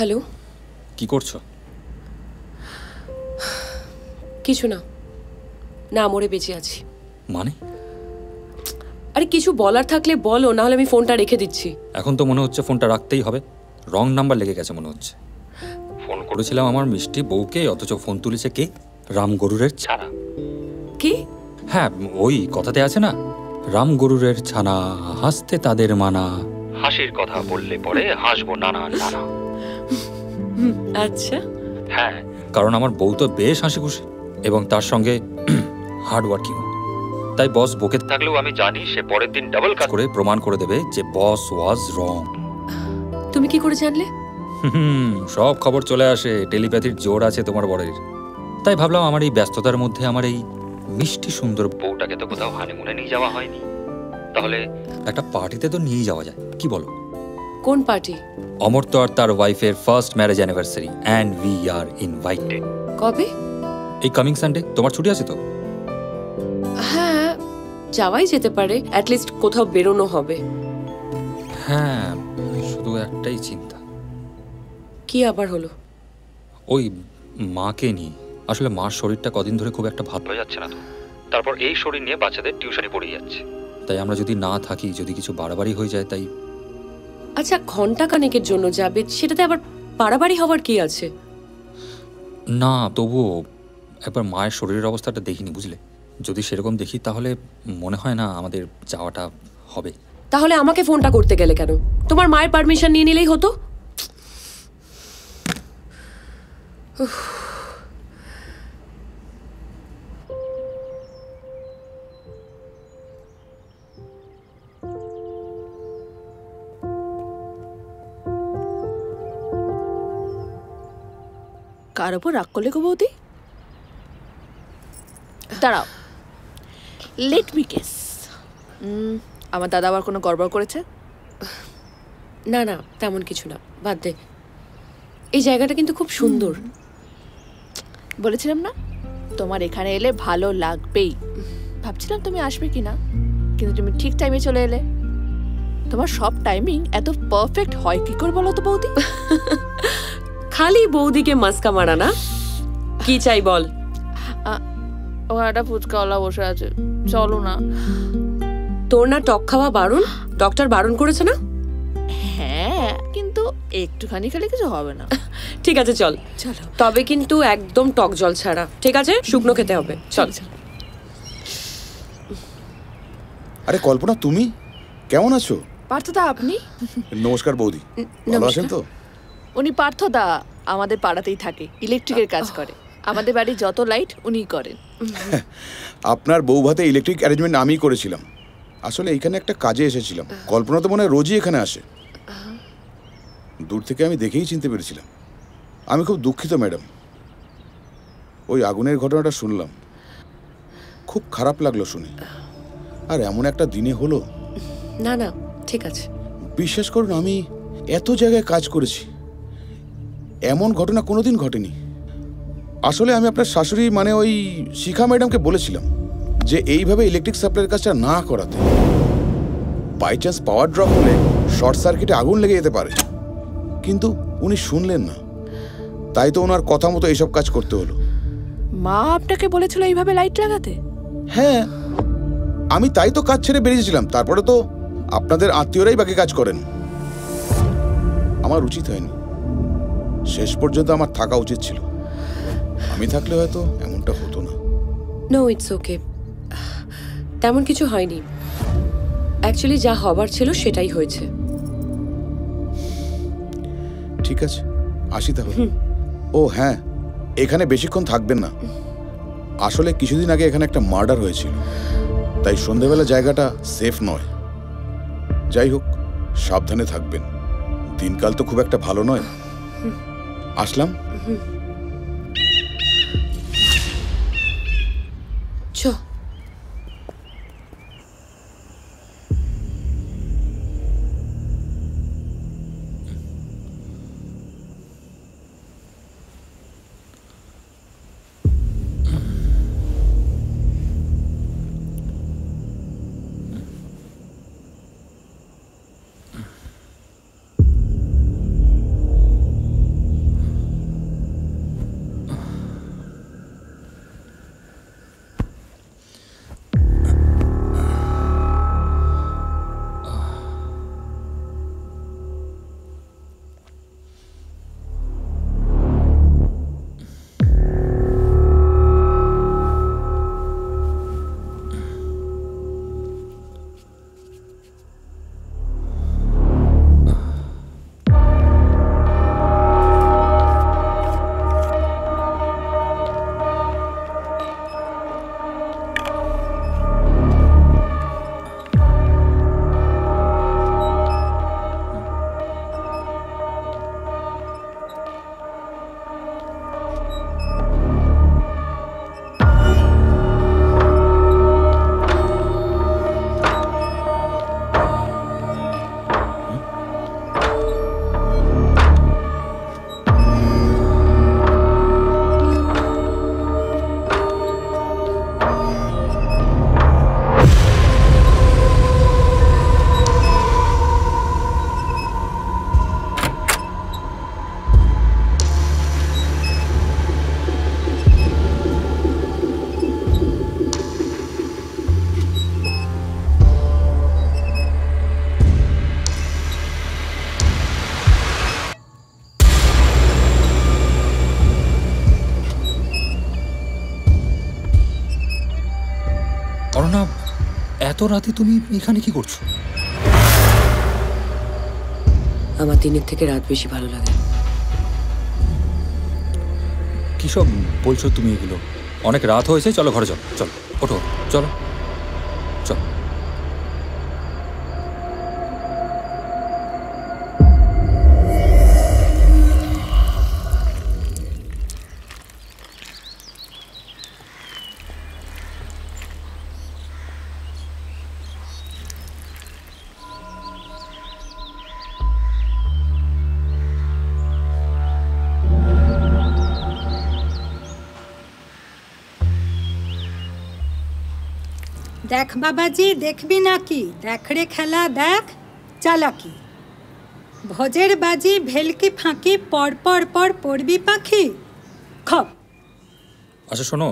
Hello, কি করছো? কিছু না, না মরে বেঁচে আছি। মানে? আরে কিছু বলার থাকলে বলো, না হলে আমি ফোনটা রেখে দিচ্ছি। এখন তো মনে হচ্ছে ফোনটা রাখতেই হবে। রং নাম্বার লেগে গেছে মনে হচ্ছে। ফোন করেছিলাম আমার মিষ্টি বউকে, অথচ ফোন তুলেছে কে? রাম গরুরের ছানা। কি? হ্যাঁ, ওই কথাতে আছে না, রাম গরুরের ছানা হাসতে তাদের মানা, হাসির কথা বললে পরে হাসবো নানা নানা। আচ্ছা, হ্যাঁ, কারণ আমার বউ তো বেশ হাসি খুশি এবং তার সঙ্গে হার্ড ওয়ার্কিং। তাই বস বকে থাকলেও আমি জানি সে পরের দিন ডাবল কাজ করে প্রমাণ করে দেবে যে বস ওয়াজ রং। তুমি কি করে জানলে? সব খবর চলে আসে, টেলিপ্যাথির জোর আছে তোমার বরের। তাই ভাবলাম আমার এই ব্যস্ততার মধ্যে আমার এই মিষ্টি সুন্দর বউটাকে তো কোথাও হানিমুনে নিয়ে যাওয়া হয়নি, তাহলে একটা পার্টিতে তো নিয়ে যাওয়া যায়, কি বলো? কোন পার্টি? অমর্ত্য আর তার ওয়াইফের first marriage anniversary, and we are invited. কবে? এই কামিং সানডে। তোমার ছুটি আছে তো? হ্যাঁ, যাওয়াই যেতে পারে, অ্যাটলিস্ট কোথাও বেরোনো হবে। হ্যাঁ, শুধু একটাই চিন্তা। কি আবার হলো? ওই মাকে নিয়ে। আসলে মার শরীরটা কদিন ধরে খুব একটা ভালো যাচ্ছে না তো। তারপর এই শরীর নিয়ে বাচ্চাদের টিউশনি পড়ে যাচ্ছে। তাই আমরা যদি না থাকি, যদি কিছু বাড়াবাড়ি হয়ে যায়, তাই। আচ্ছা, ঘন্টা খানেকের জন্য যাবে, সেটাতে আবার বাড়াবাড়ি হওয়ার কি আছে? না, তবুও একবার মায়ের শরীরের অবস্থাটা দেখিনি, বুঝলে? যদি সেরকম দেখি তাহলে মনে হয় না আমাদের যাওয়াটা হবে। তাহলে আমাকে ফোনটা করতে গেলে কেন? তোমার মায়ের পারমিশন নিয়ে নিলেই হতো। কার ওপর রাগ করলে গো বৌদি? দাঁড়াও, লেট মি গেস। আমার দাদা আবার কোনো গড়বড় করেছে? না না, তেমন কিছু না, বাদ দে। এই জায়গাটা কিন্তু খুব সুন্দর। বলেছিলাম না তোমার এখানে এলে ভালো লাগবেই। ভাবছিলাম তুমি আসবে কিনা, কিন্তু তুমি ঠিক টাইমে চলে এলে। তোমার সব টাইমিং এত পারফেক্ট হয় কি করে বলো তো বৌদি? খালি বৌদিকে মাস্কা মারা না। কি চাই বল? ওখানে একটা ফুচকাওয়ালা বসে আছে, চলো না। তোর না টক খাওয়া বারণ? ডক্টর বারণ করেছে না? হ্যাঁ, কিন্তু একটুখানি খেলে কিছু হবে না। ঠিক আছে, চল। চলো, তবে কিন্তু একদম টক জল ছাড়া, ঠিক আছে? শুকনো খেতে হবে, চল। আরে কল্পনা, তুমি কেমন আছো? পার্থদা, আপনি? নমস্কার বৌদি, ভালো আছেন তো? উনি পার্থদা আমাদের পাড়াতেই থাকে, ইলেকট্রিকের কাজ করে। আমাদের বাড়ির যত লাইট উনিই করেন। আপনার বউ ভাতে ইলেকট্রিক অ্যারেঞ্জমেন্ট আমিই করেছিলাম। আসলে এইখানে একটা কাজে এসেছিলাম। কল্পনা তো মনে হয় রোজই এখানে আসে। দূর থেকে আমি দেখেই চিনতে পেরেছিলাম। আমি খুব দুঃখিত ম্যাডাম, ওই আগুনের ঘটনাটা শুনলাম, খুব খারাপ লাগলো শুনে। আর এমন একটা দিনে হলো। না না, ঠিক আছে। বিশ্বাস করুন, আমি এত জায়গায় কাজ করেছি, এমন ঘটনা কোনোদিন ঘটেনি। আসলে আমি আপনার শাশুড়ি মানে ওই শিখা ম্যাডামকে বলেছিলাম যে এইভাবে ইলেকট্রিক সাপ্লাইয়ের কাজটা না করাতে। বাই চান্স পাওয়ার ড্রপ হলে শর্ট সার্কিটে আগুন লেগে যেতে পারে, কিন্তু উনি শুনলেন না। তাই তো ওনার কথা মতো এইসব কাজ করতে হলো। মা আপনাকে বলেছিল এইভাবে লাইট লাগাতে? হ্যাঁ, আমি তাই তো কাজ ছেড়ে বেরিয়েছিলাম। তারপরে তো আপনাদের আত্মীয়রাই বাকি কাজ করেন। আমার উচিত হয়নি, শেষ পর্যন্ত আমার থাকা উচিত ছিল। আমি থাকলে হয়তো এমনটা হতো না। No, it's okay. তেমন কিছু হয়নি। অ্যাকচুয়ালি যা হবার ছিল সেটাই হয়েছে। ঠিক আছে, আসি তাহলে। ও হ্যাঁ, এখানে বেশিক্ষণ থাকবেন না। আসলে কিছুদিন আগে এখানে একটা মার্ডার হয়েছিল, তাই সন্ধেবেলা জায়গাটা সেফ নয়। যাই হোক, সাবধানে থাকবেন। দিনকাল তো খুব একটা ভালো নয়। আসলাম। চ। এত রাতে তুমি এখানে কি করছো? আমার দিনের থেকে রাত বেশি ভালো লাগে। কি সব বলছো তুমি এগুলো? অনেক রাত হয়েছে, চলো ঘরে চলো, চলো ওঠো, চলো চলো। দেখ বাবাজি, দেখবি নাকি? দেখ রে খেলা, দেখ চালাকি। ভোজের বাজি ভেলকি ফাঁকি, পর পর পর পড়বি পাখি। খপ। আচ্ছা শোনো,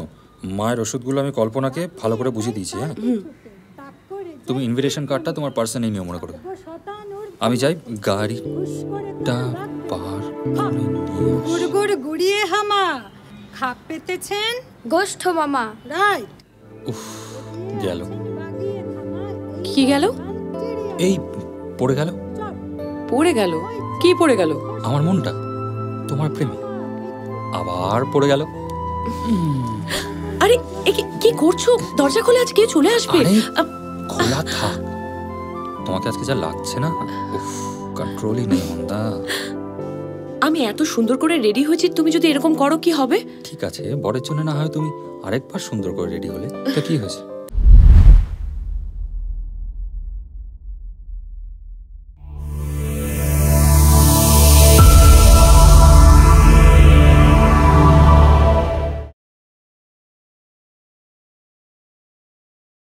মায়ের ওষুধগুলো আমি কল্পনাকে ভালো করে বুঝিয়ে দিয়েছি। হ্যাঁ, তুমি ইনভিটেশন কার্ডটা তোমার পার্সে নিয়ে মনে করবে। আমি যাই গাড়িটা পার করে নিয়ে আসি। গুড়গুড় গুড়িয়ে হামা খাপ পেতেছেন গোষ্ঠ মামা। রাইট। উফ, গেল। কি গেল? এই পড়ে গেল। পড়ে গেল? কি পড়ে গেল? আমার মনটা তোমার প্রেমে আবার পড়ে গেল। আরে কি করছো? দরজা খোলে, আজ কে চলে আসবে। আরে, খোলা থাক। তোমাকে আজকে যা লাগছে না, উফ, কন্ট্রোলই নেই মন্দা। আমি এত সুন্দর করে রেডি হয়েছি, তুমি যদি এরকম করো কি হবে? ঠিক আছে, বরের জন্য না হয় তুমি আরেকবার সুন্দর করে রেডি হলে, তো কি হয়েছে?